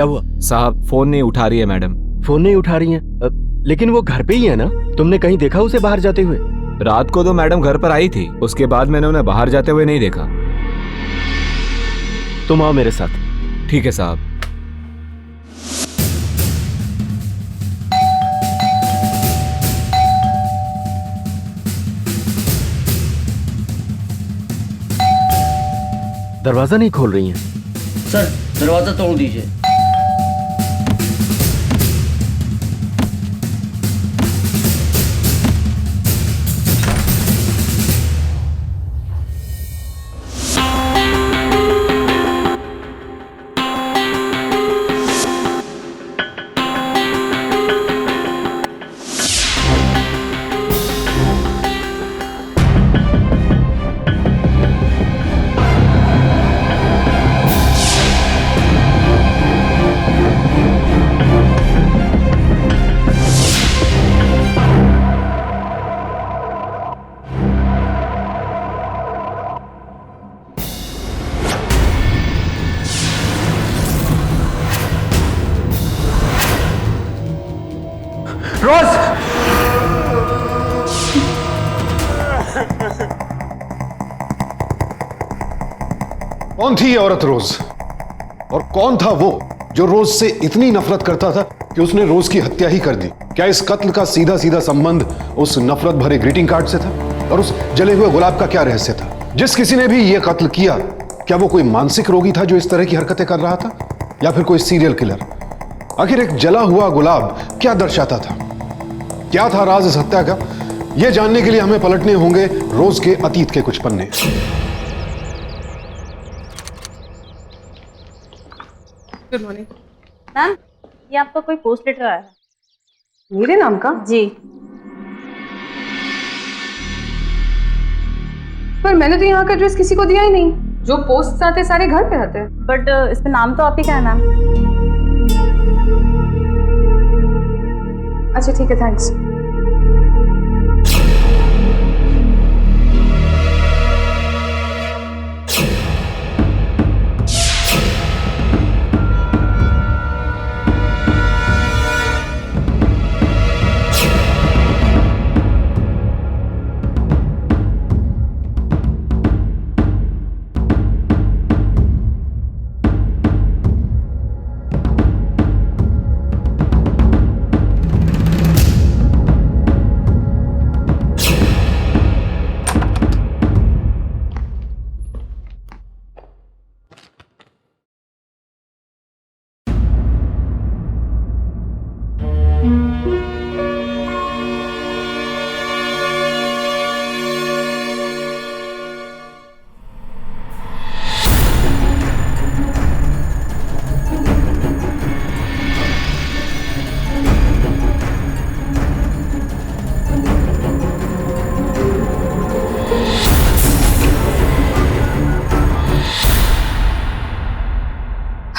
क्या हुआ? साहब फोन नहीं उठा रही है मैडम। फोन नहीं उठा रही हैं? लेकिन वो घर पे ही है ना? तुमने कहीं देखा उसे बाहर जाते हुए? रात को तो मैडम घर पर आई थी, उसके बाद मैंने उन्हें बाहर जाते हुए नहीं देखा। तुम आओ मेरे साथ। ठीक है साहब। दरवाजा नहीं खोल रही हैं? सर दरवाजा तोड़ दीजिए। रोज! कौन थी ये औरत रोज? और कौन था वो जो रोज से इतनी नफरत करता था कि उसने रोज की हत्या ही कर दी? क्या इस कत्ल का सीधा सीधा संबंध उस नफरत भरे ग्रीटिंग कार्ड से था? और उस जले हुए गुलाब का क्या रहस्य था? जिस किसी ने भी यह कत्ल किया, क्या वो कोई मानसिक रोगी था जो इस तरह की हरकतें कर रहा था, या फिर कोई सीरियल किलर? आखिर एक जला हुआ गुलाब क्या दर्शाता था? क्या था राज इस हत्या का? यह जानने के लिए हमें पलटने होंगे रोज के अतीत के कुछ पन्ने। गुड मॉर्निंग मैम, ये आपका कोई पोस्ट लेटर आया है? मेरे नाम का? जी। पर मैंने तो यहाँ का एड्रेस किसी को दिया ही नहीं। जो पोस्ट आते सारे घर पे आते हैं। बट इस पे नाम तो आप ही का है मैम। अच्छा ठीक है, थैंक्स।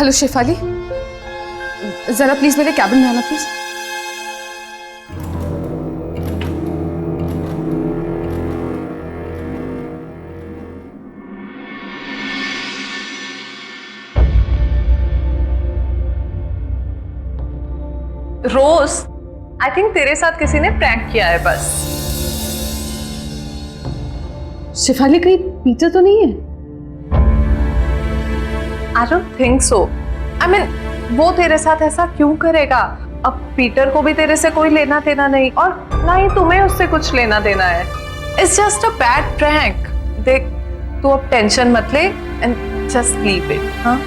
हेलो शेफाली, जरा प्लीज मेरे कैबिन में आना प्लीज। रोज, आई थिंक तेरे साथ किसी ने प्रैंक किया है बस। शेफाली, कहीं पीटर तो नहीं है? I don't think so. I mean, वो तेरे साथ ऐसा क्यों करेगा? अब पीटर को भी तेरे से कोई लेना देना नहीं, और ना ही तुम्हें उससे कुछ लेना देना है। It's just a bad prank. देख, तू अब टेंशन मत ले and just leave it, हाँ?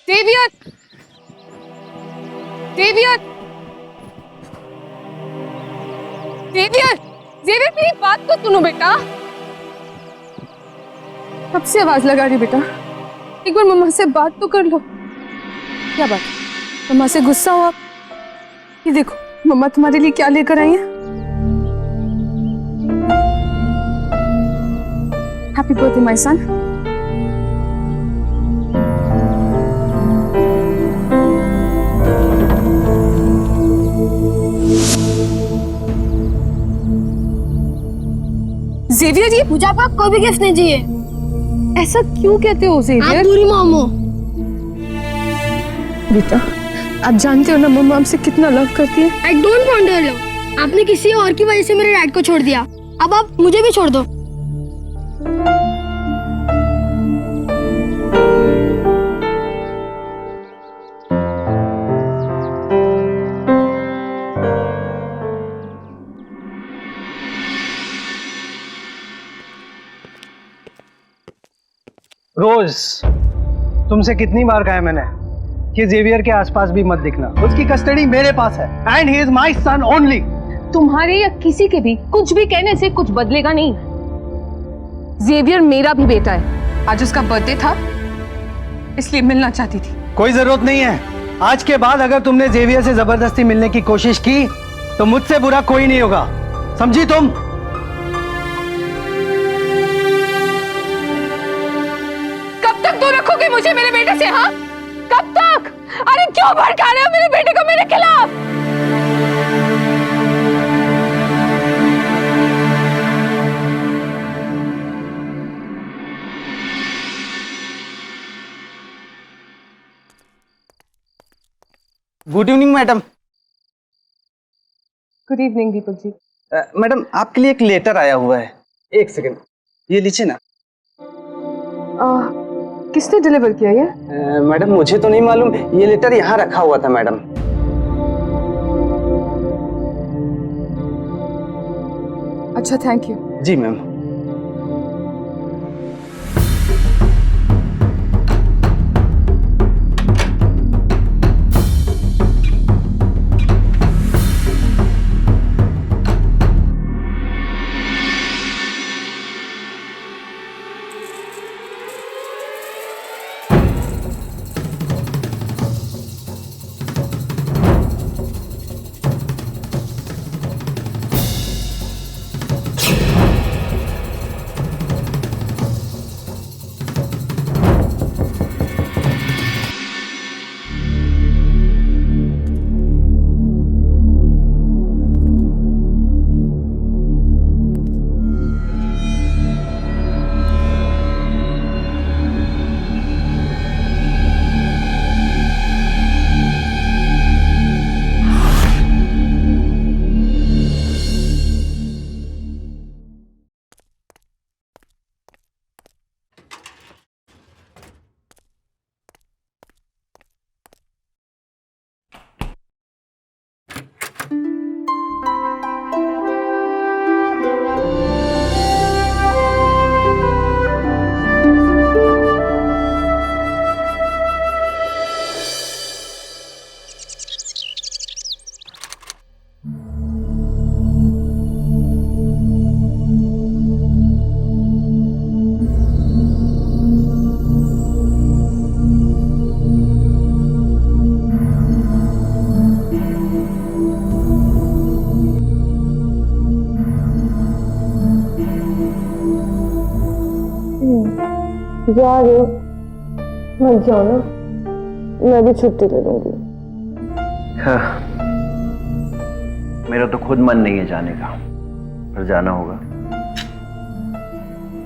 Xavier! Xavier! Xavier! Xavier, मेरी बात तो सुनो बेटा। कब से आवाज लगा रही बेटा? एक बार मम्मा से बात तो कर लो। क्या बात? मम्मा से गुस्सा हो आप? ये देखो, मम्मा तुम्हारे लिए क्या लेकर आई है। Happy birthday, my son. Xavier, ये मुझे आपका कोई भी गिफ्ट नहीं चाहिए। ऐसा क्यों कहते हो आप Xavier? पूरी मॉम हो। बेटा, आप जानते हो ना मम्मा हमसे कितना लव करती है। I don't want your love. आपने किसी और की वजह से मेरे डैड को छोड़ दिया, अब आप मुझे भी छोड़ दो। रोज, तुमसे कितनी बार कहा है मैंने कि जेवियर के आसपास भी मत दिखना। उसकी कस्टडी मेरे पास है and he is my son only. तुम्हारे या किसी के भी कुछ भी कहने से कुछ बदलेगा नहीं। जेवियर मेरा भी बेटा है। आज उसका बर्थडे था, इसलिए मिलना चाहती थी। कोई जरूरत नहीं है। आज के बाद अगर तुमने जेवियर से जबरदस्ती मिलने की कोशिश की तो मुझसे बुरा कोई नहीं होगा, समझी तुम? कब तक दूर रखोगे मुझे मेरे बेटे से? हाँ, कब तक? अरे क्यों भड़का रहे हो मेरे बेटे को मेरे खिलाफ? Good evening madam. Good evening Deepak ji. Madam, आपके लिए एक लेटर आया हुआ है। एक सेकंड, ये लीजिए ना। किसने डिलीवर किया ये? मैडम, मुझे तो नहीं मालूम, ये लेटर यहाँ रखा हुआ था मैडम। अच्छा, थैंक यू। Ji ma'am. जा रही हो? मत जाओ ना, मैं भी छुट्टी ले लूंगी। हाँ, मेरा तो खुद मन नहीं है जाने का, पर जाना होगा।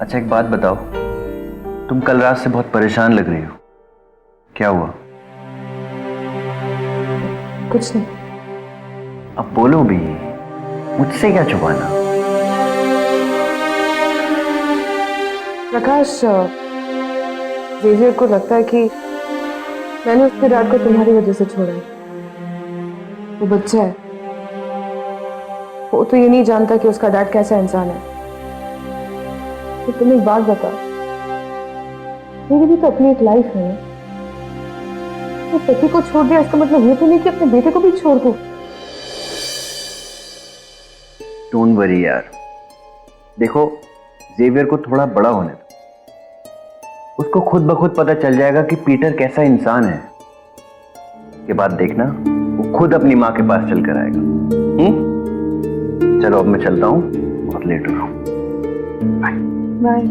अच्छा, एक बात बताओ, तुम कल रात से बहुत परेशान लग रही हो, क्या हुआ? कुछ नहीं। अब बोलो भी, मुझसे क्या छुपाना? प्रकाश, जेवियर को लगता है कि मैंने उसके डैड को तुम्हारी वजह से छोड़ा है। वो बच्चा है, वो तो ये नहीं जानता कि उसका डैड कैसा इंसान है। तो तुम एक बात बता, मेरी भी तो अपनी एक लाइफ है ना। तो पति को छोड़ दिया, इसका मतलब ये तो नहीं कि अपने बेटे को भी छोड़ दो। डोंट वरी यार, देखो जेवियर को थोड़ा बड़ा होने दो, उसको खुद ब खुद पता चल जाएगा कि पीटर कैसा इंसान है। के बाद देखना, वो खुद अपनी माँ के पास चल कर आएगा। चलो अब मैं चलता हूँ, बहुत लेट हो रहा हूँ। बाय। बाय।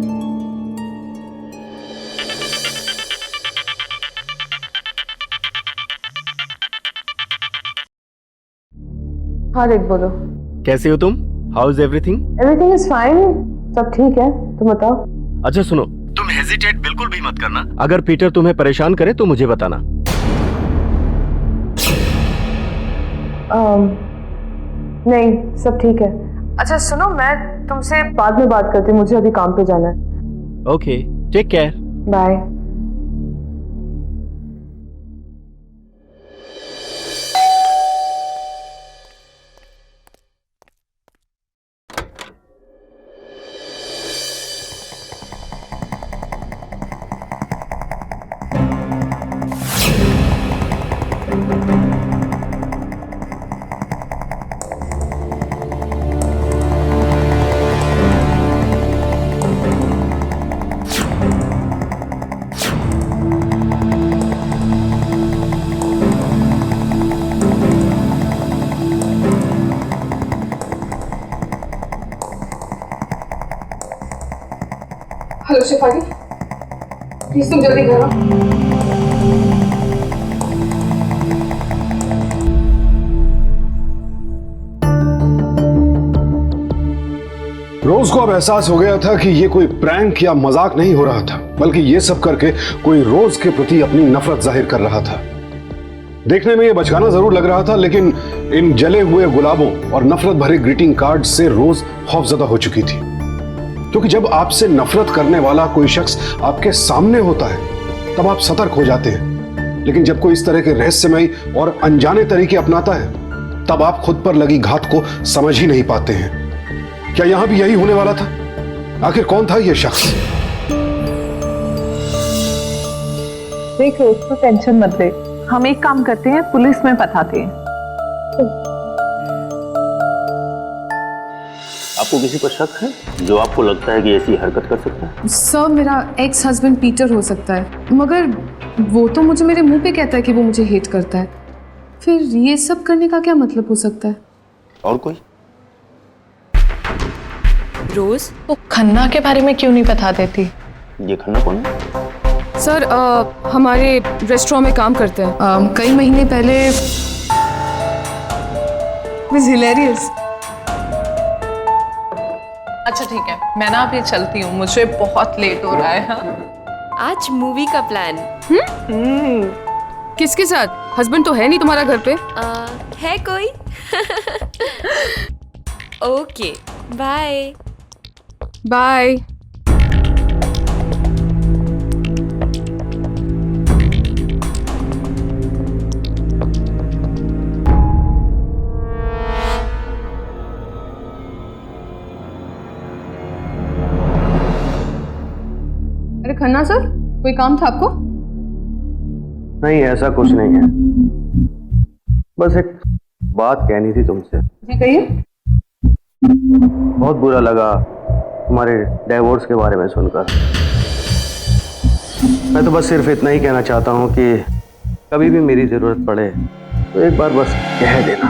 हाँ रिक बोलो। कैसे हो तुम? How is everything? Everything is fine, सब ठीक है, तुम बताओ। अच्छा सुनो, तुम हेजिटेट बिल्कुल भी मत करना। अगर पीटर तुम्हें परेशान करे तो मुझे बताना। नहीं, सब ठीक है। अच्छा सुनो, मैं तुमसे बाद में बात करती हूँ, मुझे अभी काम पे जाना है। Okay, take care. Bye. Hello Shifali, please तुम जल्दी घर आओ। रोज को अब एहसास हो गया था कि ये कोई प्रैंक या मजाक नहीं हो रहा था, बल्कि ये सब करके कोई रोज के प्रति अपनी नफरत जाहिर कर रहा था। देखने में ये बचकाना जरूर लग रहा था, लेकिन इन जले हुए गुलाबों और नफरत भरे ग्रीटिंग कार्ड से रोज खौफजदा हो चुकी थी। क्योंकि जब आपसे नफरत करने वाला कोई शख्स आपके सामने होता है तब आप सतर्क हो जाते हैं, लेकिन जब कोई इस तरह के रहस्यमयी और अनजाने तरीके अपनाता है तब आप खुद पर लगी घात को समझ ही नहीं पाते हैं। क्या यहां भी यही होने वाला था? आखिर कौन था यह शख्स? देख रोज, तो टेंशन मत ले, हम एक काम करते हैं, पुलिस में बताते हैं। आपको किसी पर शक है जो आपको लगता है कि ऐसी हरकत कर सकता है? सर, मेरा एक्स हस्बैंड पीटर हो सकता है, मगर वो तो मुझे मेरे मुंह पे कहता है कि वो मुझे हेट करता है। फिर ये सब करने का क्या मतलब हो सकता है? और कोई? रोज, वो खन्ना के बारे में क्यों नहीं बता देती? ये खन्ना कौन है? सर, हमारे रेस्टोरेंट में काम करते हैं। कई महीने पहले हिलेरियस। अच्छा ठीक है, मैं ना अभी चलती हूँ, मुझे बहुत लेट हो रहा है। हाँ? आज मूवी का प्लान। किसके साथ? हस्बैंड तो है नहीं तुम्हारा घर पे? है कोई? Okay, bye bye. अरे खन्ना सर, कोई काम था आपको? नहीं, ऐसा कुछ नहीं है, बस एक बात कहनी थी तुमसे। जी कहिए। बहुत बुरा लगा तुम्हारे डिवोर्स के बारे में सुनकर। मैं तो बस सिर्फ इतना ही कहना चाहता हूँ कि कभी भी मेरी जरूरत पड़े तो एक बार बस कह देना।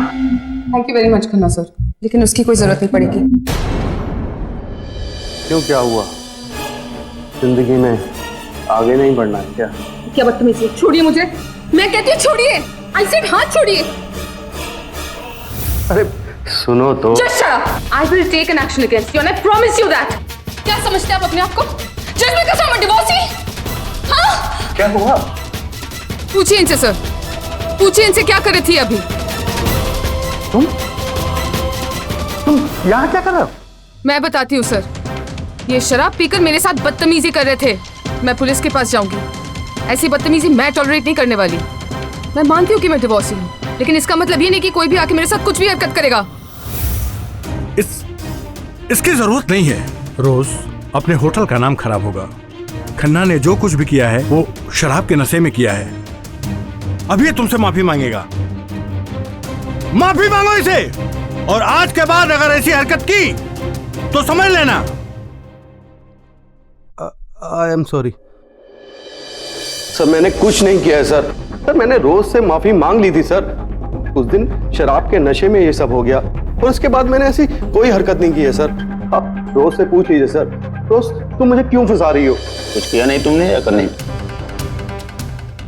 Thank you very much Khanna sir, लेकिन उसकी कोई जरूरत नहीं पड़ेगी। क्यों, क्या हुआ? जिंदगी में आगे नहीं बढ़ना है क्या? क्या बदतमीजी! छोड़िए मुझे, मैं कहती हूँ छोड़िए। आई सेड हाथ छोड़िए। अरे सुनो तो। Just shut up. I will take an action against you and I promise you that. क्या समझते हैं आप अपने आप को? Just because I'm a divorcee? हाँ? क्या हुआ? पूछिए इनसे सर, पूछिए इनसे क्या कर रही थी अभी। तुम यहाँ क्या कर रहे हो? मैं बताती हूँ सर, ये शराब पीकर मेरे साथ बदतमीजी कर रहे थे। मैं पुलिस के पास जाऊंगी, ऐसी बदतमीजी मैं टॉलरेट नहीं करने वाली। मैं मानती हूँ कि मैं डिवोर्सी हूँ, लेकिन इसका मतलब ये नहीं कि कोई भी आके मेरे साथ कुछ भी हरकत करेगा। इसकी जरूरत नहीं है। रोज, अपने होटल का नाम खराब होगा। खन्ना ने जो कुछ भी किया है वो शराब के नशे में किया है। अब ये तुमसे माफी मांगेगा। माफी मांगो इसे, और आज के बाद अगर ऐसी हरकत की तो समझ लेना। आई एम सॉरी सर, मैंने कुछ नहीं किया है सर। सर, मैंने रोज से माफी मांग ली थी सर। उस दिन शराब के नशे में ये सब हो गया और उसके बाद मैंने ऐसी कोई हरकत नहीं की है सर। आप रोज से पूछ लीजिए सर। रोज, तुम मुझे क्यों फंसा रही हो? कुछ किया नहीं तुमने या करने?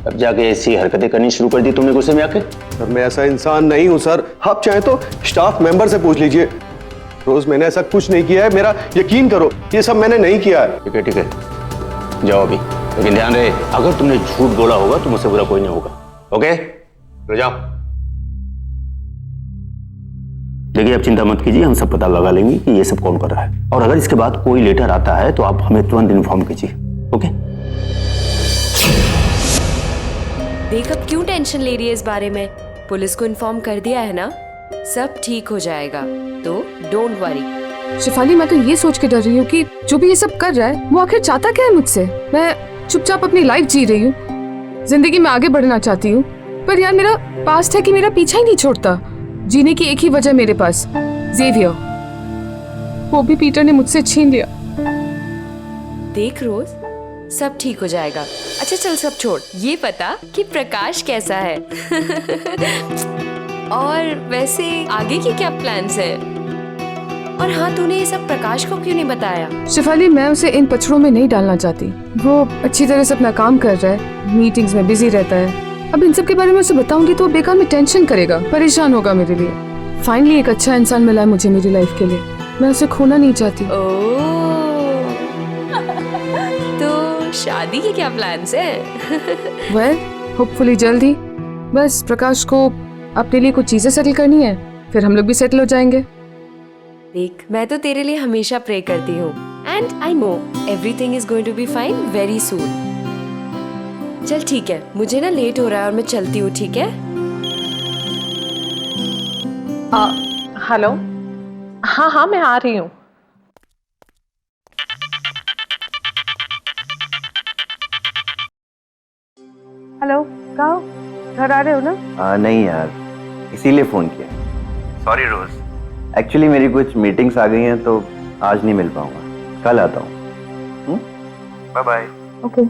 अब जाके ऐसी हरकतें करनी शुरू कर दी तुमने गुस्से में आके? सर मैं ऐसा इंसान नहीं हूं सर, आप चाहे तो स्टाफ मेंबर से पूछ लीजिए। रोज मैंने ऐसा कुछ नहीं किया है, मेरा यकीन करो, ये सब मैंने नहीं किया है। ठीक है ठीक है, जाओ अभी, लेकिन ध्यान रहे अगर तुमने झूठ बोला होगा तो मुझसे बुरा कोई नहीं होगा। ओके तो जाओ। देखिए आप चिंता मत कीजिए, हम सब पता लगा लेंगे कि ये सब कौन कर रहा है, और अगर इसके बाद कोई लेटर आता है तो आप हमें तुरंत इन्फॉर्म कीजिए। ओके? देख अब क्यों टेंशन ले रही है इस बारे में, पुलिस को इन्फॉर्म कर दिया है ना, सब ठीक हो जाएगा, तो डोंट वरी। शिफाली मैं तो ये सोच के डर रही हूँ कि जो भी ये सब कर रहा है वो आखिर चाहता क्या है मुझसे। मैं चुपचाप अपनी लाइफ जी रही हूँ, जिंदगी में आगे बढ़ना चाहती हूँ, पर यार मेरा पास्ट है कि मेरा पीछा ही नहीं छोड़ता। जीने की एक ही वजह मेरे पास, ज़ेवियर, वो भी पीटर ने मुझसे छीन लिया। देख रोज सब ठीक हो जाएगा। अच्छा चल सब छोड़, ये पता कि प्रकाश कैसा है और वैसे आगे के क्या प्लान्स हैं? और हाँ तूने ये सब प्रकाश को क्यों नहीं बताया? शिफाली मैं उसे इन पछड़ों में नहीं डालना चाहती, वो अच्छी तरह से अपना काम कर रहा है, मीटिंग्स में बिजी रहता है। अब इन सब के बारे में उसे बताऊंगी तो वो बेकार में टेंशन करेगा, परेशान होगा मेरे लिए। फाइनली एक अच्छा इंसान मिला है मुझे मेरी लाइफ के लिए, मैं उसे खोना नहीं चाहती। तो शादी के क्या प्लान्स हैं? वेल होपफुली जल्द ही, बस प्रकाश को अपने लिए कुछ चीजें सेटल करनी है, फिर हम लोग भी सेटल हो जाएंगे। देख मैं तो तेरे लिए हमेशा प्रे करती हूँ, and I know everything is going to be fine very soon. चल ठीक है, मुझे ना लेट हो रहा है और मैं चलती हूँ, ठीक है? हेलो, हाँ मैं आ रही हूँ। हेलो, कहाँ हो? घर आ रहे हो ना? नहीं यार, इसीलिए फोन किया। सॉरी रोज, एक्चुअली मेरी कुछ मीटिंग्स आ गई हैं तो आज नहीं मिल पाऊंगा, कल आता हूँ। Bye bye. Okay.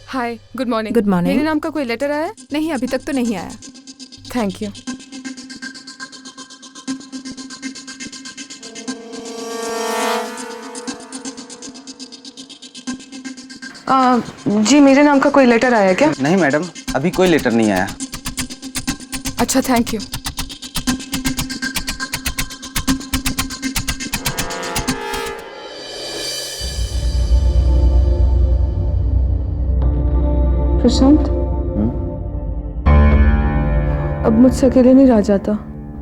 Hi, good morning. Good morning. मेरे नाम का कोई लेटर आया है? नहीं अभी तक तो नहीं आया। Thank you. जी मेरे नाम का कोई लेटर आया है क्या? नहीं मैडम, अभी कोई लेटर नहीं आया। अच्छा थैंक यू। प्रशांत अब मुझसे अकेले नहीं रह जाता।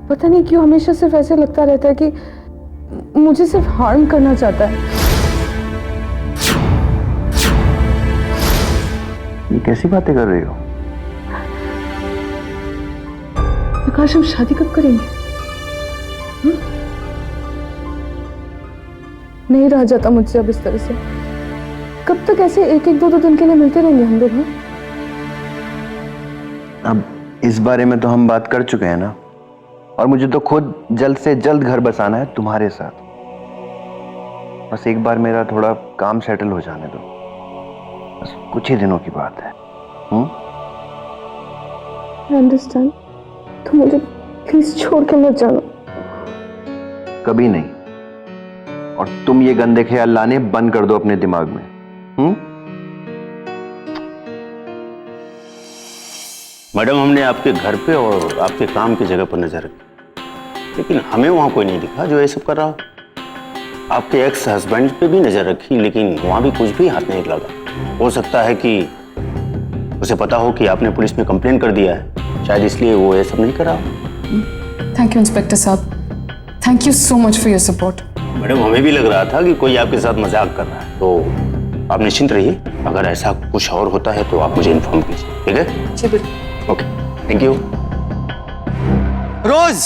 पता नहीं क्यों हमेशा सिर्फ ऐसे लगता रहता है कि मुझे सिर्फ हार्म करना चाहता है। ये कैसी बातें कर रही हो? प्रकाश हम शादी कब करेंगे? नहीं रह जाता मुझसे अब इस तरह से। कब तक ऐसे एक एक दो दो दिन के लिए मिलते रहेंगे हम लोग? अब इस बारे में तो हम बात कर चुके हैं ना, और मुझे तो खुद जल्द से जल्द घर बसाना है तुम्हारे साथ। बस एक बार मेरा थोड़ा काम सेटल हो जाने दो, बस कुछ ही दिनों की बात है। I understand। तो मुझे प्लीज छोड़ के मत जाना। कभी नहीं, और तुम ये गंदे ख्याल लाने बंद कर दो अपने दिमाग में। मैडम हमने आपके घर पे और आपके काम की जगह पर नजर रखी, लेकिन हमें वहां कोई नहीं दिखा जो ये सब कर रहा हो। आपके एक्स हस्बैंड पे भी नजर रखी, लेकिन वहां भी कुछ भी हाथ नहीं लगा। हो सकता है कि उसे पता हो कि आपने पुलिस में कंप्लेन कर दिया है, शायद इसलिए वो ये सब नहीं कर रहा हो। थैंक यू इंस्पेक्टर साहब, thank you so much for your support. Madam हमें भी लग रहा था कि कोई आपके साथ मजाक कर रहा है, तो आप निश्चिंत रहिए, अगर ऐसा कुछ और होता है तो आप मुझे इन्फॉर्म कीजिए, ठीक है? जी बिल्कुल। Okay, thank you. Rose,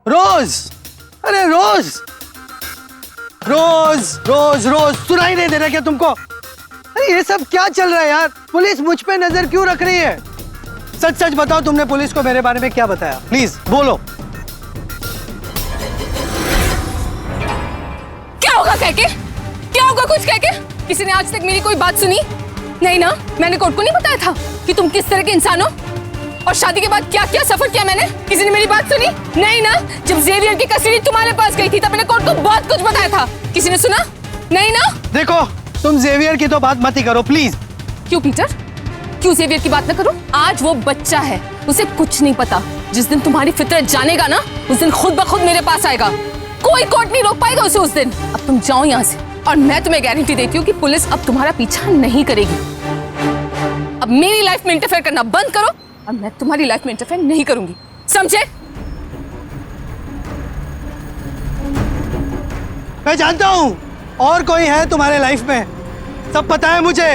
Rose, अरे रोज, रोज रोज रोज, सुनाई नहीं दे रहा क्या तुमको? अरे ये सब क्या चल रहा है यार? पुलिस मुझ पे नजर क्यों रख रही है? सच सच बताओ, तुमने पुलिस को मेरे बारे में क्या बताया? प्लीज बोलो। क्या होगा कह के? क्या होगा कुछ कह के? किसी ने आज तक मेरी कोई बात सुनी? नहीं ना, मैंने कोर्ट को नहीं बताया था कि तुम किस तरह के इंसान हो। और शादी के बाद क्या क्या सफर किया मैंने, किसी ने मेरी बात सुनी? नहीं ना, जब जेवियर की कस्टडी तुम्हारे पास गई थी तब मैंने कोर्ट को बहुत कुछ बताया था, किसी ने सुना? नहीं ना। देखो, तुम जेवियर की तो बात मत ही करो प्लीज। क्यों पीटर, क्यों जेवियर की बात ना करूं? आज वो बच्चा है, उसे कुछ नहीं पता। जिस दिन तुम्हारी फितरत जानेगा ना, उस दिन खुद ब खुद मेरे पास आएगा। कोई कोर्ट नहीं रोक पाएगा उसे उस दिन। अब तुम जाओ यहाँ से, और मैं तुम्हें गारंटी देती हूँ कि पुलिस अब तुम्हारा पीछा नहीं करेगी। अब मेरी लाइफ में इंटरफेयर करना बंद करो, और मैं तुम्हारी लाइफ में इंटरफेयर नहीं करूंगी, समझे? मैं जानता हूँ और कोई है तुम्हारे लाइफ में, सब पता है मुझे।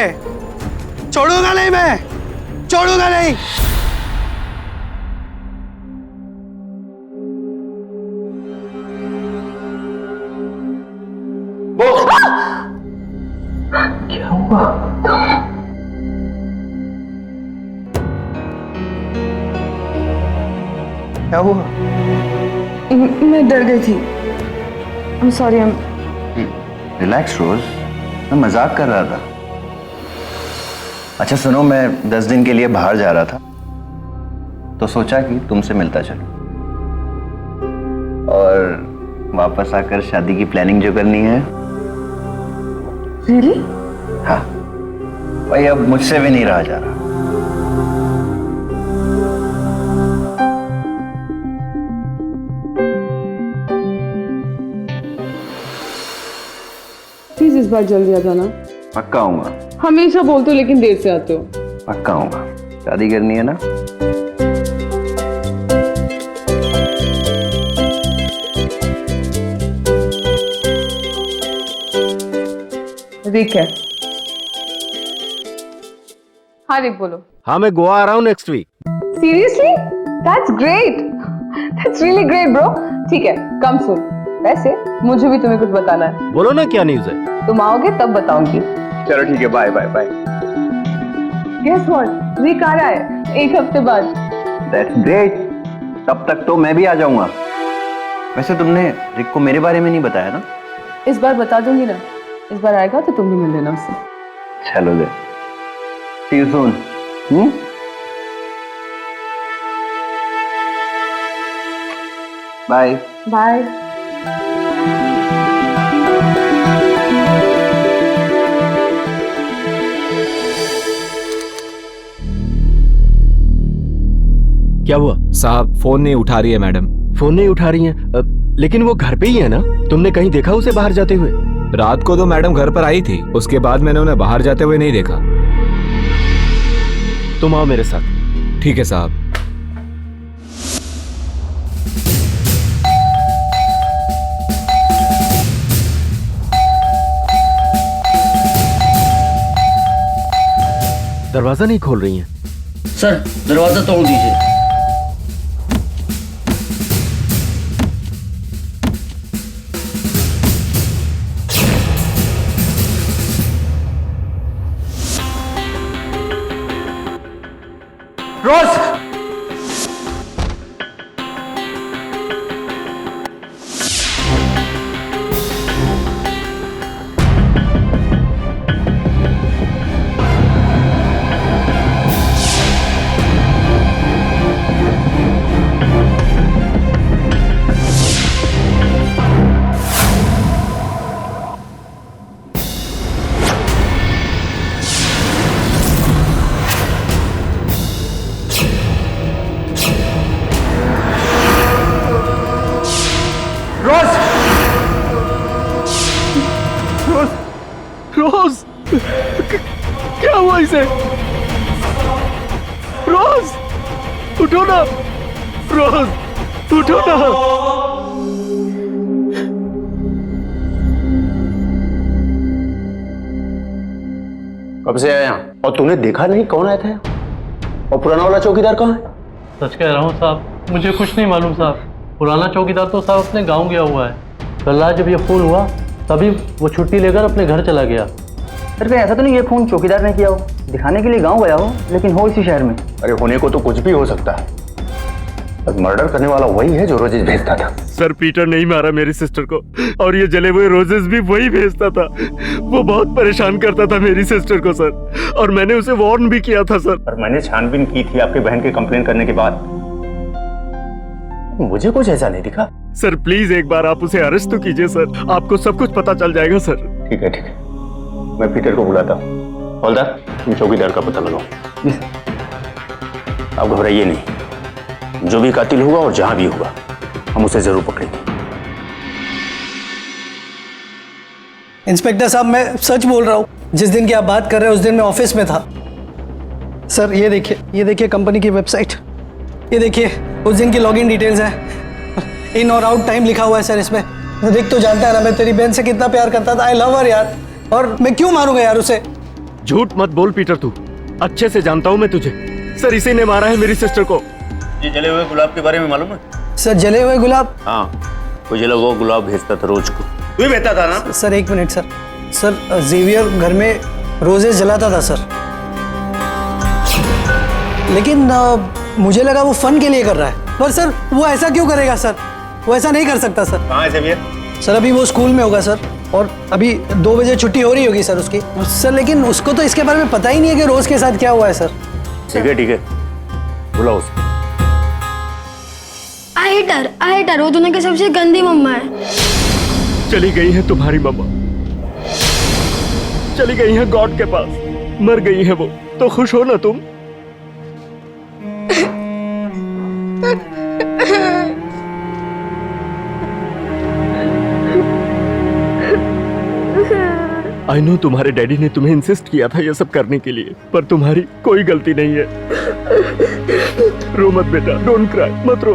छोड़ूंगा नहीं, मैं छोड़ूंगा नहीं। क्या हुआ? क्या हुआ? मैं डर गई थी। I'm sorry, रिलैक्स रोज, मैं मजाक कर रहा था। अच्छा सुनो, मैं 10 दिन के लिए बाहर जा रहा था, तो सोचा कि तुमसे मिलता चलूं, और वापस आकर शादी की प्लानिंग जो करनी है। Really? हाँ भाई, अब मुझसे भी नहीं रहा जा रहा। प्लीज इस बार जल्दी आ जाना। पक्का आऊंगा। हमेशा बोलते हो लेकिन देर से आते हो। पक्का आऊंगा। शादी करनी है ना? रिक है। हाँ रिक बोलो। हाँ, मैं गोवा आ रहा हूँ next week. Seriously? That's great, that's really great bro. ठीक है, कम सुन। वैसे मुझे भी तुम्हें कुछ बताना है। बोलो ना, क्या न्यूज़ है? तुम आओगे तब बताऊंगी। चलो ठीक है, bye bye bye. Guess what, Rick आ रहा है 1 हफ्ते बाद। दैट्स ग्रेट, तब तक तो मैं भी आ जाऊंगा। वैसे तुमने रिक को मेरे बारे में नहीं बताया ना? इस बार बता दूंगी ना, इस बार आएगा तो तुम भी मिल लेना उससे। चलो दे, see you soon. Bye bye. क्या हुआ? साहब फोन नहीं उठा रही है मैडम। फोन नहीं उठा रही हैं? लेकिन वो घर पे ही है ना, तुमने कहीं देखा उसे बाहर जाते हुए? रात को तो मैडम घर पर आई थी, उसके बाद मैंने उन्हें बाहर जाते हुए नहीं देखा। तुम आओ मेरे साथ। ठीक है साहब। दरवाजा नहीं खोल रही हैं। सर दरवाजा तोड़ दीजिए। रोज! रोज! क्या हुआ इसे? रोज! उठो ना! रोज! उठो ना! कब से आया यहाँ? और तूने देखा नहीं कौन आया था यहाँ? और पुराना वाला चौकीदार कहाँ है? सच कह रहा हूँ साहब, मुझे कुछ नहीं मालूम साहब। पुराना चौकीदार तो साहब अपने गांव गया हुआ है। कल रात जब ये फोन हुआ तभी वो छुट्टी लेकर अपने घर चला गया। सर कहीं ऐसा तो नहीं ये फोन चौकीदार ने किया हो, दिखाने के लिए गांव गया हो, लेकिन हो इसी शहर में। अरे होने को तो कुछ भी हो सकता है। मर्डर करने वाला वही है जो रोजेज भेजता था। सर पीटर नहीं मारा मेरी सिस्टर को, और ये जले हुए रोजेस भी वही भेजता था। वो बहुत परेशान करता था मेरी सिस्टर को सर, और मैंने उसे वार्न भी किया था सर। पर मैंने छानबीन की थी आपकी बहन के कंप्लेन करने के बाद, मुझे कुछ ऐसा नहीं दिखा। सर प्लीज एक बार आप उसे अरेस्ट तो कीजिए सर, आपको सब कुछ पता चल जाएगा सर। ठीक है, मैं पीटर को बुलाता हूँ। हवलदार, तुम चौकीदार का पता लगाओ। आप घबराइए नहीं, जो भी कातिल होगा और जहां भी होगा हम उसे जरूर पकड़ेंगे। इंस्पेक्टर साहब, मैं सच बोल रहा हूँ। जिस दिन की आप बात कर रहे हैं उस दिन मैं ऑफिस में था। सर ये देखिए कंपनी की वेबसाइट, ये देखिए उस दिन की लॉगिन डिटेल्स हैं, इन और आउट टाइम लिखा हुआ है सर इसमें। देख तो जानता है ना मैं तेरी बहन से कितना प्यार करता था। आई लव हर यार, और मैं क्यों मारूंगा यार उसे। झूठ मत बोल पीटर, तू अच्छे से जानता हूँ मैं तुझे। सर इसी ने मारा है मेरी सिस्टर को। ये जले हुए गुलाब के बारे में मालूम है? सर जले हुए गुलाब? हाँ, वो जला हुआ गुलाब भेजता था रोज को। तू ही भेजता था ना? सर एक मिनट सर जेवियर घर में रोजेस जलाता था सर, लेकिन मुझे लगा वो फन के लिए कर रहा है। पर सर वो ऐसा क्यों करेगा सर, वो ऐसा नहीं कर सकता सर। कहाँ है जेवियर? सर अभी वो स्कूल में होगा सर, और अभी 2 बजे छुट्टी हो रही होगी सर उसकी। सर लेकिन उसको तो इसके बारे में पता ही नहीं है कि रोज के साथ क्या हुआ है सर। ठीक है, बुलाओ उसे। आई हेट हर, वो दुनिया की सबसे गंदी मम्मा है। चली गई है तुम्हारी मम्मा, चली गई है गॉड के पास, मर गई है वो। तो खुश हो ना तुम? आई नो तुम्हारे डैडी ने तुम्हें इंसिस्ट किया था ये सब करने के लिए, पर तुम्हारी कोई गलती नहीं है। रो मत बेटा, डोंट क्राई, मत रो।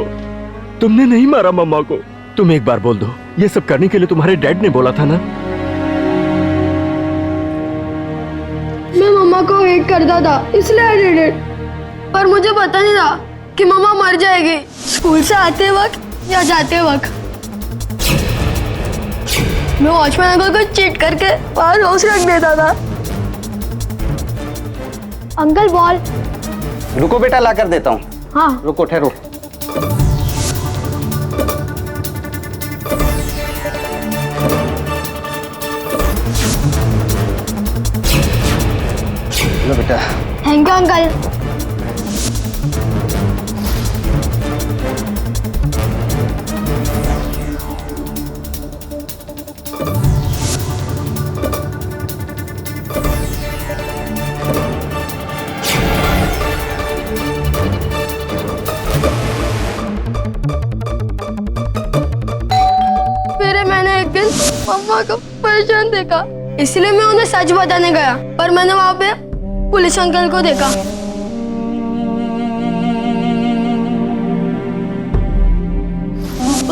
तुमने नहीं मारा मम्मा को। तुम एक बार बोल दो, ये सब करने के लिए तुम्हारे डैड ने बोला था ना? मैं मम्मा को हेट करता था, इसलिए आई डिड इट। पर मुझे पता नहीं था कि मम्मा मर जाएगी स्कूल से आते वक्त या जाते वक्त। मैं वॉचमैन अंकल को चीट करके वहां रोज रख देता था। Uncle ball. रुको बेटा, ला कर देता हूँ। हाँ रुको, ठहरो। लो बेटा। Thank you uncle. मम्मा को परेशान देखा, इसलिए मैं उन्हें सच बताने गया, पर मैंने वहां पे पुलिस अंकल को देखा।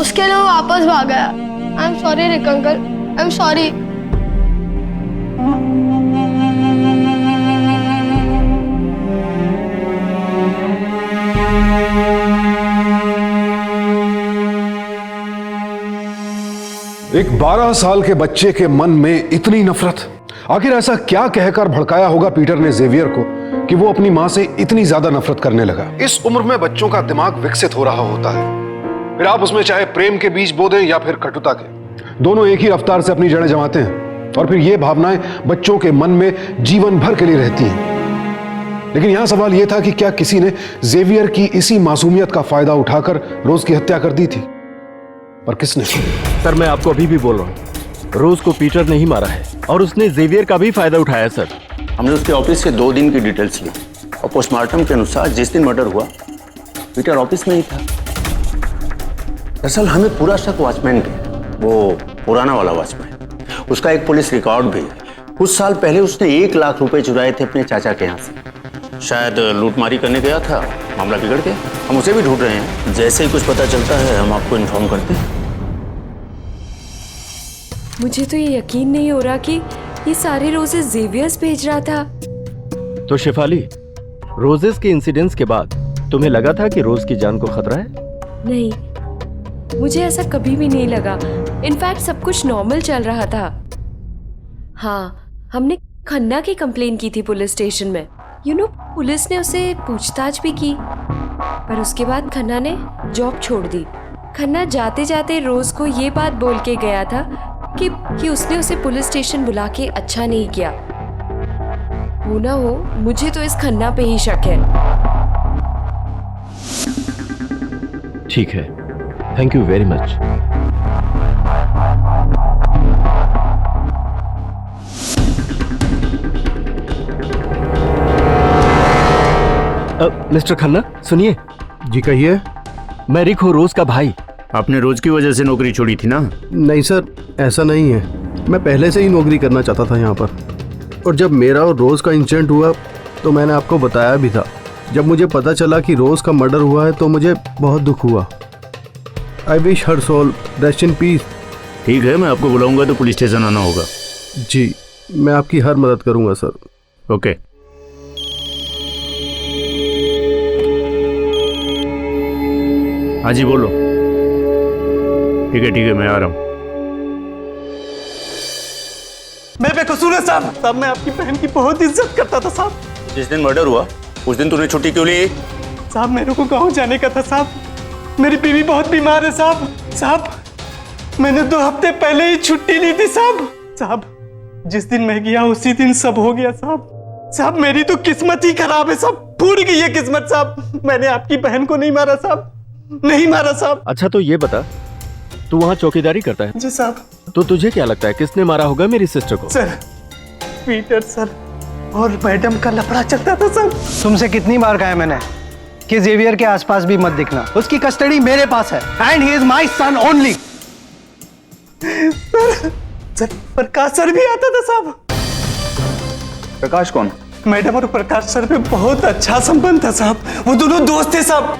उसके लिए वो वापस भाग गया। I am sorry Rick uncle, I am sorry. एक 12 साल के बच्चे के मन में इतनी नफरत, आखिर ऐसा क्या कहकर भड़काया होगा पीटर ने जेवियर को कि वो अपनी मां से इतनी ज्यादा नफरत करने लगा। इस उम्र में बच्चों का दिमाग विकसित हो रहा होता है, फिर आप उसमें चाहे प्रेम के बीज बो दें या फिर कटुता के, दोनों एक ही रफ्तार से अपनी जड़ें जमाते हैं, और फिर ये भावनाएं बच्चों के मन में जीवन भर के लिए रहती हैं। लेकिन यहां सवाल यह था कि क्या किसी ने जेवियर की इसी मासूमियत का फायदा उठाकर रोज की हत्या कर दी थी? पर किसने? सर मैं आपको अभी भी बोल रहा हूँ, रोज को पीटर ने ही मारा है, और उसने जेवियर का भी फायदा उठाया सर। हमने उसके ऑफिस से 2 दिन की डिटेल्स ली, और पोस्टमार्टम के अनुसार जिस दिन मर्डर हुआ पीटर ऑफिस में ही था। दरअसल हमें पूरा शक वॉचमैन के, वो पुराना वाला वॉचमैन, उसका एक पुलिस रिकॉर्ड भी। कुछ साल पहले उसने 1 लाख रुपए चुराए थे अपने चाचा के यहाँ से, शायद लूटमारी करने गया था, मामला बिगड़ गया। हम उसे भी ढूंढ रहे हैं, जैसे ही कुछ पता चलता है हम आपको इन्फॉर्म करते हैं। मुझे तो ये यकीन नहीं हो रहा कि ये सारे रोजेस जेवियर्स भेज रहा था। तो शेफाली, रोजेस के इंसिडेंट्स के बाद तुम्हें लगा था कि रोज की जान को खतरा है? नहीं, मुझे ऐसा कभी भी नहीं लगा। इनफैक्ट सब कुछ नॉर्मल चल रहा था। हाँ, हमने खन्ना की कंप्लेन की थी पुलिस स्टेशन में। पुलिस ने उसे पूछताछ भी की। पर उसके बाद खन्ना ने जॉब छोड़ दी। खन्ना जाते जाते रोज को ये बात बोल के गया था कि उसने उसे पुलिस स्टेशन बुला के अच्छा नहीं किया। हो ना हो, मुझे तो इस खन्ना पे ही शक है। ठीक है, thank you very much. Mister Khanna सुनिए। जी कहिए। मैं रिक हूँ, रोज का भाई। आपने रोज की वजह से नौकरी छोड़ी थी ना? नहीं सर, ऐसा नहीं है। मैं पहले से ही नौकरी करना चाहता था यहाँ पर, और जब मेरा और रोज का इंसिडेंट हुआ तो मैंने आपको बताया भी था। जब मुझे पता चला कि रोज का मर्डर हुआ है तो मुझे बहुत दुख हुआ। I wish her soul rest in peace. ठीक है, मैं आपको बुलाऊंगा तो पुलिस स्टेशन आना होगा। जी, मैं आपकी हर मदद करूंगा सर। ओके। हाँ जी बोलो। ठीक है, मैं आ रहा हूँ। मैं बेकसूर है साहब। साहब मैं आपकी बहन की बहुत इज्जत करता था साहब। जिस दिन मर्डर हुआ उस दिन तूने छुट्टी क्यों ली? साहब मेरे को गाँव जाने का था साहब। मेरी बीवी बहुत बीमार है साहब। साहब मैंने 2 हफ्ते पहले ही छुट्टी ली थी साहब। साहब जिस दिन मैं गया उसी दिन सब हो गया साहब। साहब मेरी तो किस्मत ही खराब है साहब। फूट गई है किस्मत साहब। मैंने आपकी बहन को नहीं मारा साहब, नहीं मारा साहब। अच्छा तो ये बता, तू वहाँ चौकीदारी करता है? जी साहब। तो तुझे क्या लगता है किसने मारा होगा मेरी सिस्टर को? सर पीटर सर और मैडम का लफड़ा चलता था सर। तुमसे कितनी बार कहा है मैंने कि जेवियर के आसपास भी मत दिखना। उसकी कस्टडी मेरे पास है and he is my son only. Sir Prakash sir भी आता था साहब। प्रकाश कौन? मैडम और प्रकाश सर में बहुत अच्छा संबंध था साहब। वो दोनों दोस्त थे साहब।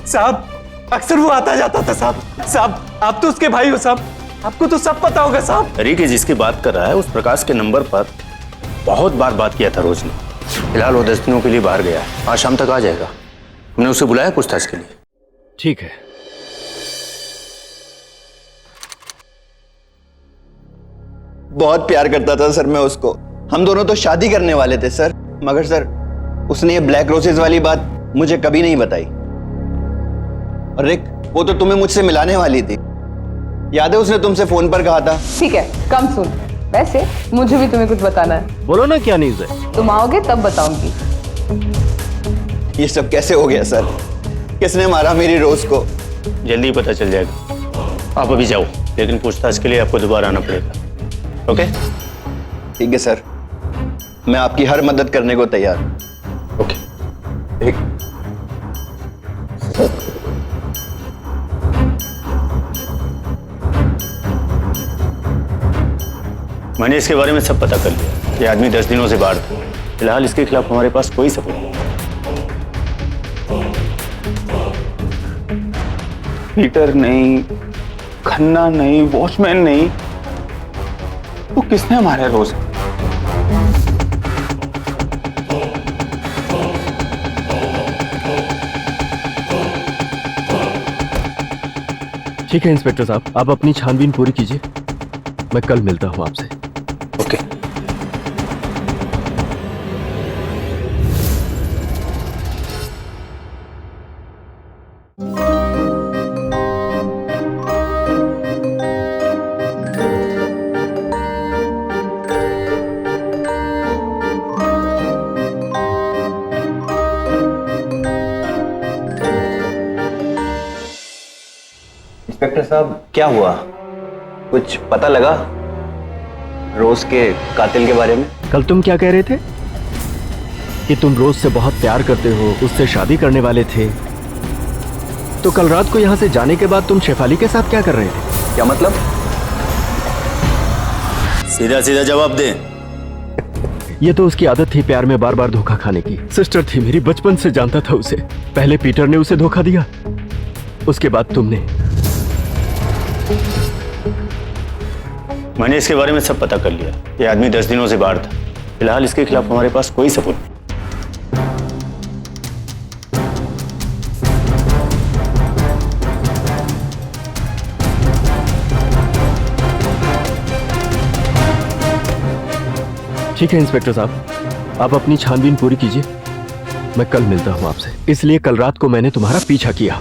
साहब अक्सर वो आता जाता था साहब। साहब आप तो उसके भाई हो साहब, आपको तो सब पता होगा साहब। रिक जिसकी बात कर रहा है उस प्रकाश के नंबर पर बहुत बार बात किया था रोज ने। फिलहाल वो 10 दिनों के लिए बाहर गया है, आज शाम तक आ जाएगा। हमने उसे बुलाया पूछताछ के लिए। ठीक है। बहुत प्यार करता था सर मैं उसको। हम दोनों तो शादी करने वाले थे सर, मगर सर उसने ये ब्लैक रोजेस वाली बात मुझे कभी नहीं बताई। और रिक वो तो तुम्हें मुझसे मिलाने वाली थी, याद है उसने तुमसे फोन पर कहा था। ठीक है कम सुन। वैसे मुझे भी तुम्हें कुछ बताना है। बोलो ना क्या न्यूज़ है? तुम आओगे तब बताऊंगी। ये सब कैसे हो गया सर? किसने मारा मेरी रोज को? जल्दी पता चल जाएगा। आप अभी जाओ, लेकिन पूछताछ के लिए आपको दोबारा आना पड़ेगा। ओके? ठीक है सर, मैं आपकी हर मदद करने को तैयार हूं। ओके। ठीक। मैंने इसके बारे में सब पता कर लिया। ये आदमी 10 दिनों से बाहर था। फिलहाल इसके खिलाफ हमारे पास कोई सबूत नहीं। पीटर नहीं, खन्ना नहीं, वॉचमैन नहीं, वो किसने मारा रोज? ठीक है इंस्पेक्टर साहब, आप अपनी छानबीन पूरी कीजिए। मैं कल मिलता हूं आपसे। ओके। इंस्पेक्टर साहब क्या हुआ? कुछ पता लगा रोज के कातिल के बारे में? कल तुम क्या कह रहे थे कि तुम रोज से बहुत प्यार करते हो, उससे शादी करने वाले थे। तो कल रात को यहां से जाने के बाद तुम शेफाली के साथ क्या कर रहे थे? क्या मतलब? सीधा सीधा जवाब दे। ये तो उसकी आदत थी प्यार में बार बार धोखा खाने की। सिस्टर थी मेरी, बचपन से जानता था उसे। पहले पीटर ने उसे धोखा दिया, उसके बाद तुमने। मैंने इसके बारे में सब पता कर लिया। ये आदमी 10 दिनों से बाहर था। फिलहाल इसके खिलाफ हमारे पास कोई सबूत नहीं। ठीक है इंस्पेक्टर साहब, आप अपनी छानबीन पूरी कीजिए। मैं कल मिलता हूँ आपसे, इसलिए कल रात को मैंने तुम्हारा पीछा किया।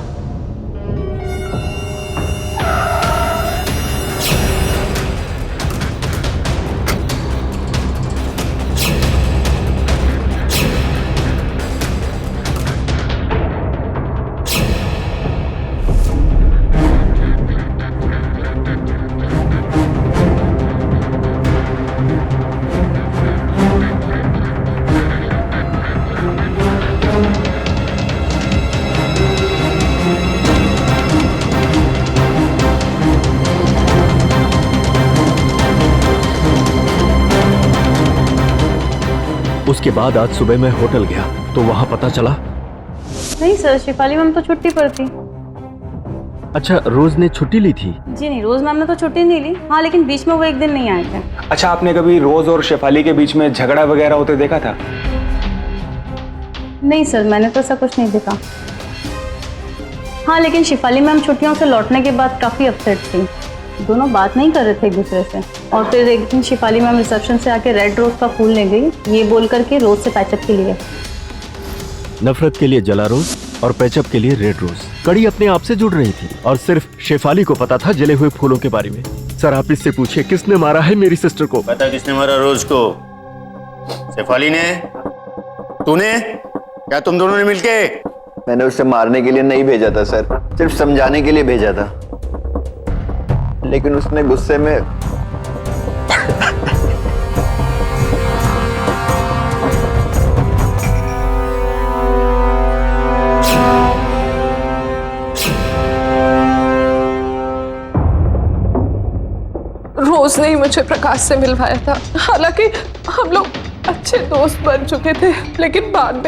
उसके बाद आज सुबह मैं होटल गया तो वहां पता चला। नहीं सर, शिफाली मैम तो छुट्टी पर थी। अच्छा, रोज ने छुट्टी ली थी? जी नहीं, रोज मैम ने तो छुट्टी नहीं ली। हाँ, लेकिन बीच में वो एक दिन नहीं आए थे। अच्छा, आपने कभी रोज और शेफाली के बीच में झगड़ा वगैरह होते देखा था? नहीं सर, मैंने तो ऐसा कुछ नहीं देखा। हाँ, लेकिन शिफाली मैम छुट्टियों से लौटने के बाद काफ़ी अपसेट थी। दोनों बात नहीं कर रहे थे एक दूसरे से। और फिर एक दिन शिफाली मैम रिसेप्शन से आके रेड रोज का फूल ले गई, ये बोल करके रोज से पैचअप के लिए। नफरत के लिए जला रोज और पैचअप के लिए रेड रोज। कड़ी अपने आप से जुड़ रही थी और सिर्फ शेफाली को पता था जले हुए फूलों के बारे में। सर, आप इससे पूछिए किसने मारा है मेरी सिस्टर को? पता किसने मारा रोज को? शेफाली ने? तूने? क्या तुम दोनों ने मिलके? मैंने उसे मारने के लिए नहीं भेजा था सर, सिर्फ समझाने के लिए भेजा था, लेकिन उसने गुस्से में रोज ने ही मुझे प्रकाश से मिलवाया था। हालांकि हम लोग अच्छे दोस्त बन चुके थे, लेकिन बाद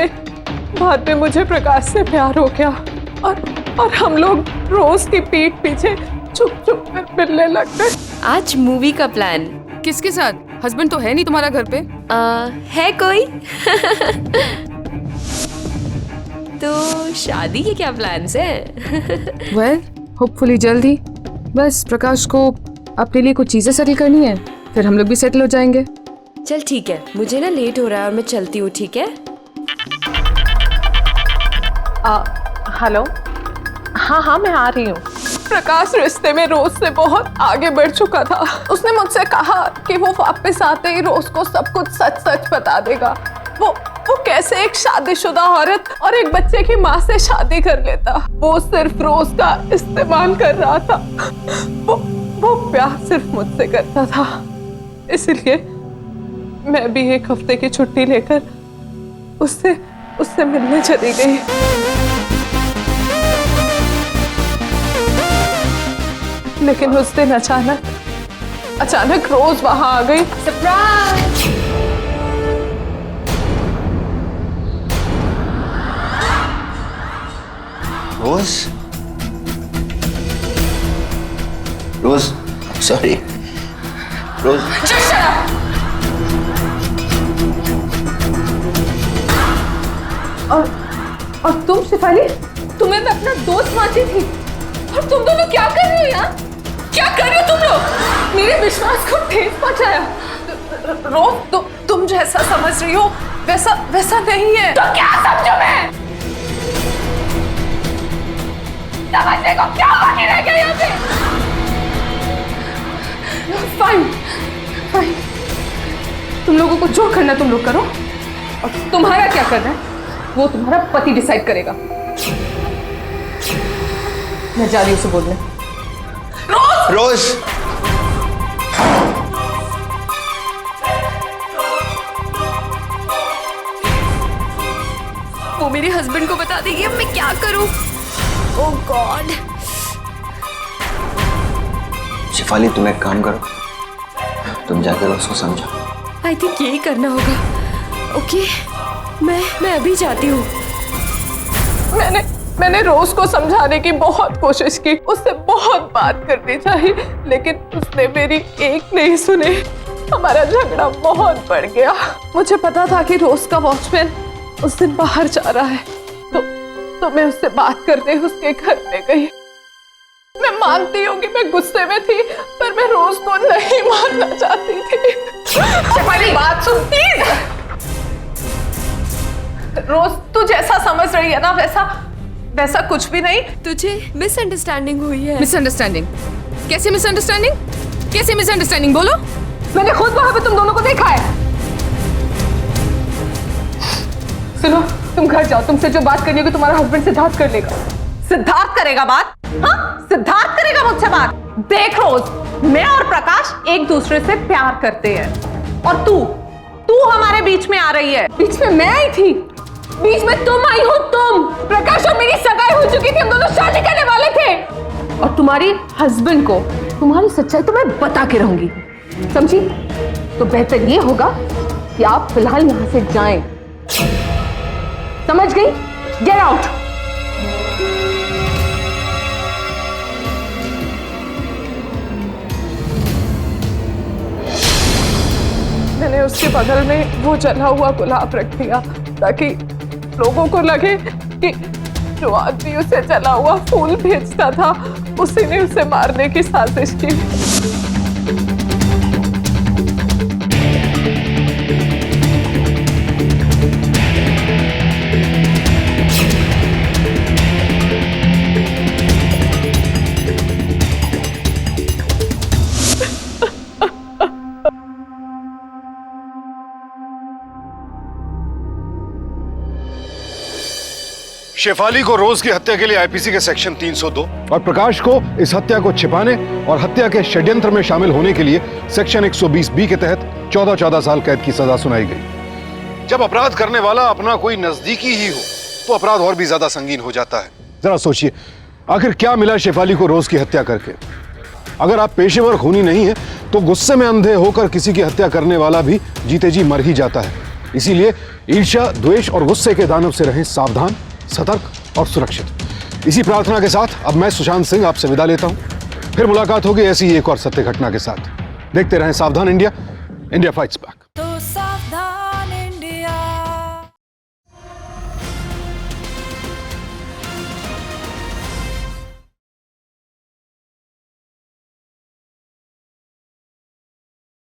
में मुझे प्रकाश से प्यार हो गया और हम लोग रोज की पीठ पीछे चुप में मिलने लग गए। आज मूवी का प्लान किसके साथ? हस्बैंड तो है नहीं तुम्हारा घर पे? है कोई? तो शादी के क्या प्लान्स हैं? वेल, होपफुली जल्द ही। बस प्रकाश को अपने लिए कुछ चीजें सेटल करनी है, फिर हम लोग भी सेटल हो जाएंगे। चल ठीक है, मुझे ना लेट हो रहा है और मैं चलती हूँ, ठीक है? हेलो। हाँ, मैं आ रही हूँ। प्रकाश रिश्ते में रोज से बहुत आगे बढ़ चुका था। उसने मुझसे कहा कि वो वापस आते ही रोज को सब कुछ सच बता देगा। वो कैसे एक शादीशुदा औरत और एक बच्चे की माँ से शादी कर लेता। वो सिर्फ रोज का इस्तेमाल कर रहा था। वो प्यार सिर्फ मुझसे करता था। इसलिए मैं भी एक हफ्ते की छुट्टी लेकर उससे मिलने चली गई। लेकिन उस दिन अचानक रोज वहां आ गई। सरप्राइज! रोज सॉरी रोज। और तुम शेफाली, तुम्हें मैं अपना दोस्त मानती थी और तुम दोनों क्या कर रहे हो यार? क्या कर रहे हो तुम लोग? मेरे विश्वास को ठेस पहुंचाया। रोज तुम जैसा समझ रही हो वैसा नहीं है। तो क्या समझो मैं? समझने को क्या बाकी रह गया यहाँ पे? फाइन, तुम लोगों को जो करना तुम लोग करो, और तुम्हारा क्या करना है वो तुम्हारा पति डिसाइड करेगा। मैं जा रही हूँ उसे बोलने। रोज वो मेरे हस्बैंड को बता देगी, अब मैं क्या करूं? ओह गॉड। शेफाली, तुम एक काम करो, तुम जाकर उसको समझाओ। आई थिंक यही करना होगा। ओके, मैं अभी जाती हूँ। मैंने रोज को समझाने की बहुत कोशिश की, उससे बहुत बात करनी चाहिए, लेकिन उसने मेरी एक नहीं सुनी। हमारा झगड़ा बहुत बढ़ गया। मुझे पता था कि रोज का वॉचमैन उस दिन बाहर जा रहा है, तो मैं उससे बात करने उसके घर पे गई। मैं मानती हूँ कि मैं गुस्से में थी, पर मैं रोज को नहीं मारना चाहती थी। तुम्हारी बात सुन प्लीज। रोज तू जैसा समझ रही है ना वैसा वैसा कुछ भी नहीं। तुझे मिसअंडरस्टैंडिंग हुई है। मिसअंडरस्टैंडिंग? कैसे मिसअंडरस्टैंडिंग? कैसे मिसअंडरस्टैंडिंग बोलो। मैंने खुद वहां पे तुम दोनों को देखा है। सुनो, तुम घर जाओ, तुमसे जो बात करनी होगी तुम्हारा हस्बैंड सिद्धार्थ कर लेगा। सिद्धार्थ करेगा बात? हाँ, सिद्धार्थ करेगा मुझसे बात। देख रोज, मैं और प्रकाश एक दूसरे से प्यार करते हैं और तू हमारे बीच में आ रही है। बीच में मैं आई थी, बीच में तुम आई हो। तुम, प्रकाश और मेरी सगाई हो चुकी थी, हम दोनों शादी करने वाले थे और तुम्हारी हस्बैंड को तुम्हारी सच्चाई तो मैं बता के रहूंगी, समझी? तो बेहतर ये होगा कि आप फिलहाल यहां से जाएं। समझ गई? Get out. मैंने उसके बगल में वो जला हुआ गुलाब रख दिया ताकि लोगों को लगे कि जो आदमी उसे जला हुआ फूल भेजता था उसी ने उसे मारने की साजिश की। शेफाली को रोज की हत्या के लिए आईपीसी के सेक्शन 302 और प्रकाश को इस हत्या को छिपाने और हत्या के षड्यंत्र में शामिल होने के लिए सेक्शन 120B के तहत 14 साल कैद की सजा सुनाई गई। जब अपराध करने वाला अपना कोई नजदीकी ही हो तो अपराध और भी ज्यादा संगीन हो जाता है। जरा सोचिए, आखिर क्या मिला शेफाली को रोज की हत्या करके? अगर आप पेशेवर खूनी नहीं है तो गुस्से में अंधे होकर किसी की हत्या करने वाला भी जीते जी मर ही जाता है। इसीलिए ईर्ष्या, द्वेष और गुस्से के दानव से रहें सावधान, सतर्क और सुरक्षित। इसी प्रार्थना के साथ अब मैं सुशांत सिंह आपसे विदा लेता हूं। फिर मुलाकात होगी ऐसी ही एक और सत्य घटना के साथ। देखते रहें सावधान इंडिया, इंडिया फाइट्स बैक।